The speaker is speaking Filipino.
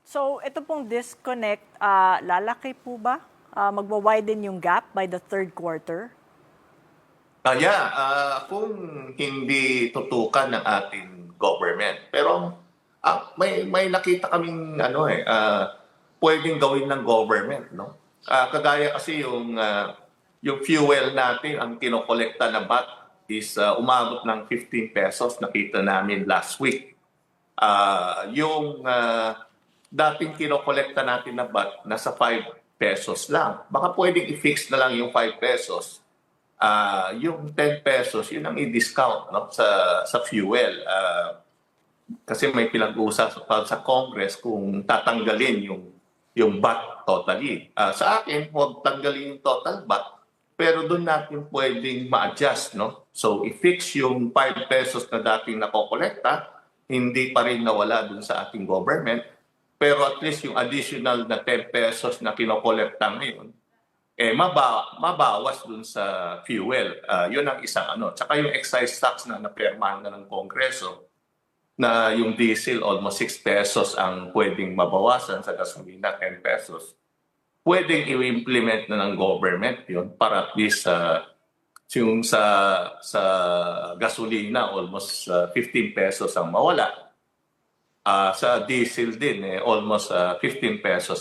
So, ito pong disconnect, lalaki po ba? Magwa-widen yung gap by the third quarter? Kung hindi tutukan ng ating government. Pero may nakita kaming pwedeng gawin ng government, no? Kagaya kasi yung fuel natin, ang kinokolekta na VAT is umabot ng 15 pesos, nakita namin last week. Dating kinokolekta natin na VAT, nasa 5 pesos lang. Baka pwedeng i-fix na lang yung 5 pesos. Yung 10 pesos, yun ang i-discount, no, sa fuel. Kasi may pinag-uusap sa Congress kung tatanggalin yung VAT totally. Sa akin, huwag tanggalin yung total VAT, pero doon natin pwedeng ma-adjust, no? So, i-fix yung 5 pesos na dating nakokolekta, hindi pa rin nawala doon sa ating government, pero at least yung additional na 10 pesos na kinokolekta ngayon, mabawas dun sa fuel. Yun ang isang ano. Tsaka yung excise tax na napermahan na ng Kongreso, na yung diesel almost 6 pesos ang pwedeng mabawasan, sa gasolina 10 pesos. Pwedeng i-implement na ng government yun para at least yung sa gasolina almost 15 pesos ang mawala. Sa diesel din almost 15 pesos